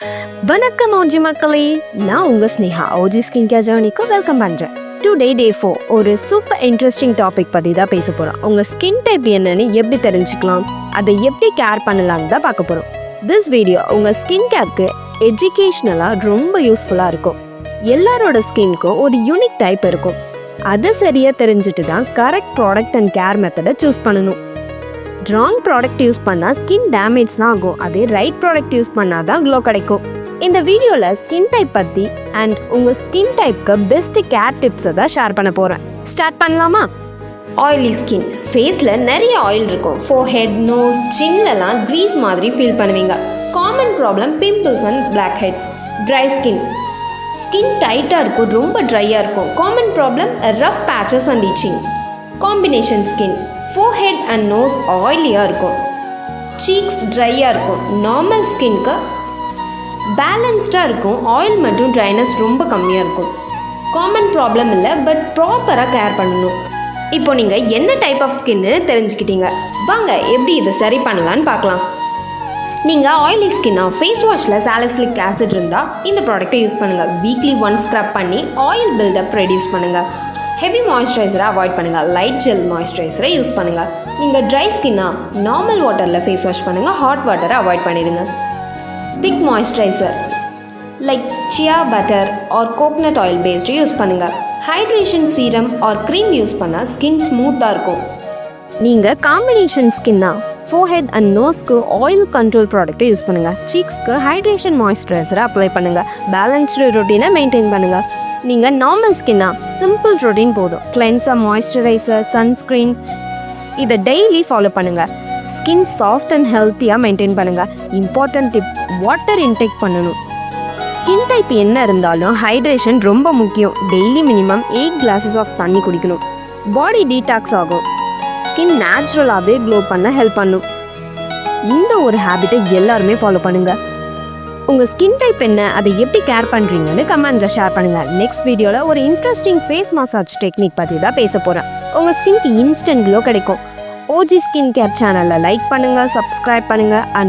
வணக்கம் ஓஜி மக்களே, நான் உங்கள் ஸ்னேஹா ஓஜி ஸ்கின் கேர் ஜர்னிக்கு வெல்கம் பண்ணுறேன். டுடே டே 4 ஒரு சூப்பர் இன்ட்ரெஸ்டிங் டாபிக் பற்றி தான் பேச போகிறோம். உங்கள் ஸ்கின் டைப் என்னன்னு எப்படி தெரிஞ்சுக்கலாம், அதை எப்படி கேர் பண்ணலான்னு தான் பார்க்க போகிறோம். திஸ் வீடியோ உங்கள் ஸ்கின் கேருக்கு எஜுகேஷ்னலாக ரொம்ப யூஸ்ஃபுல்லாக இருக்கும். எல்லாரோட ஸ்கின்க்கும் ஒரு யூனிக் டைப் இருக்கும். அதை சரியாக தெரிஞ்சுட்டு தான் கரெக்ட் ப்ராடக்ட் அண்ட் கேர் மெத்தடை சூஸ் பண்ணணும். ராங் ப்ராடக்ட் யூஸ் பண்ணால் ஸ்கின் டேமேஜ் தான் ஆகும். அதே ரைட் ப்ராடக்ட் யூஸ் பண்ணால் தான் க்ளோ கிடைக்கும். இந்த வீடியோவில் ஸ்கின் டைப் பற்றி அண்ட் உங்கள் ஸ்கின் டைப்க்கு பெஸ்ட் கேர் டிப்ஸை தான் ஷேர் பண்ண போகிறேன். ஸ்டார்ட் பண்ணலாமா? Oily skin. ஃபேஸில் நிறைய ஆயில் இருக்கும். ஃபோர்ஹெட், நோஸ், சின்லலாம் க்ரீஸ் மாதிரி ஃபீல் பண்ணுவீங்க. Common problem pimples and black heads. Dry skin. Skin டைட்டாக இருக்கும், ரொம்ப ட்ரையாக இருக்கும். Common problem rough patches and itching. Combination skin. Forehead and nose ஆயிலியாக இருக்கும், சீக்ஸ் ட்ரையாக இருக்கும். நார்மல் ஸ்கின்க்கு பேலன்ஸ்டாக இருக்கும், ஆயில் மற்றும் ட்ரைனஸ் ரொம்ப கம்மியாக இருக்கும். காமன் ப்ராப்ளம் இல்லை, பட் ப்ராப்பராக கேர் பண்ணணும். இப்போ நீங்கள் என்ன டைப் ஆஃப் ஸ்கின்னு தெரிஞ்சுக்கிட்டீங்க. வாங்க எப்படி இதை சரி பண்ணலான்னு பார்க்கலாம். நீங்கள் ஆயிலி ஸ்கின்னாக ஃபேஸ் வாஷில் சாலிசிலிக் ஆசிட் இருந்தால் இந்த ப்ராடக்ட்டை யூஸ் பண்ணுங்கள். வீக்லி ஒன்ஸ் ஸ்க்ரப் பண்ணி ஆயில் பில்டப் ரெடியூஸ் பண்ணுங்கள். ஹெவி மாய்ஸ்சரைசரை அவாய்ட் பண்ணுங்கள். லைட் ஜெல் மாய்ஸ்சரைசரை யூஸ் பண்ணுங்கள். நீங்கள் ட்ரை ஸ்கின்னாக நார்மல் வாட்டரில் ஃபேஸ் வாஷ் பண்ணுங்கள். ஹாட் வாட்டரை அவாய்ட் பண்ணிடுங்க. Thick moisturiser like shea butter or coconut oil based use பண்ணுங்கள். Hydration serum or cream use பண்ணால் ஸ்கின் ஸ்மூத்தாக இருக்கும். நீங்கள் காம்பினேஷன் ஸ்கின்னா ஃபோர்ஹெட் அண்ட் நோஸ்க்கு ஆயில் கண்ட்ரோல் ப்ராடக்ட்டை யூஸ் பண்ணுங்கள். சீக்ஸ்க்கு ஹைட்ரேஷன் மாய்ஸ்சரைசரை அப்ளை பண்ணுங்கள். பேலன்ஸ்டு ரொட்டீனை மெயின்டைன் பண்ணுங்கள். நீங்கள் நார்மல் ஸ்கின்னா சிம்பிள் ரொட்டீன் போதும். கிளென்சர், மாய்ஸ்சரைசர், சன்ஸ்க்ரீன் இதை டெய்லி ஃபாலோ பண்ணுங்கள். ஸ்கின் சாஃப்ட் அண்ட் ஹெல்த்தியாக மெயின்டைன் பண்ணுங்கள். இம்பார்ட்டன்ட் டிப், வாட்டர் இன்டேக் பண்ணணும். ஸ்கின் டைப் என்ன இருந்தாலும் ஹைட்ரேஷன் ரொம்ப முக்கியம். டெய்லி மினிமம் 8 கிளாஸஸ் ஆஃப் தண்ணி குடிக்கணும். பாடி டீடாக்ஸ் ஆகும். ஸ்கின் நேச்சுரலாகவே க்ளோ பண்ண ஹெல்ப் பண்ணும். இந்த ஒரு ஹேபிட்டை எல்லாருமே ஃபாலோ பண்ணுங்கள். உங்கள் ஸ்கின் டைப் என்ன, அதை எப்படி கேர் பண்ணுறீங்கன்னு கமெண்ட்டில் ஷேர் பண்ணுங்கள். நெக்ஸ்ட் வீடியோவில் ஒரு இன்ட்ரெஸ்டிங் ஃபேஸ் மசாஜ் டெக்னிக் பற்றி தான் பேச போகிறேன். உங்கள் ஸ்கின்க்கு இன்ஸ்டன்ட் க்ளோ கிடைக்கும். ஓஜி ஸ்கின் கேர் சேனலில் லைக் பண்ணுங்கள், சப்ஸ்கிரைப் பண்ணுங்கள் அண்ட்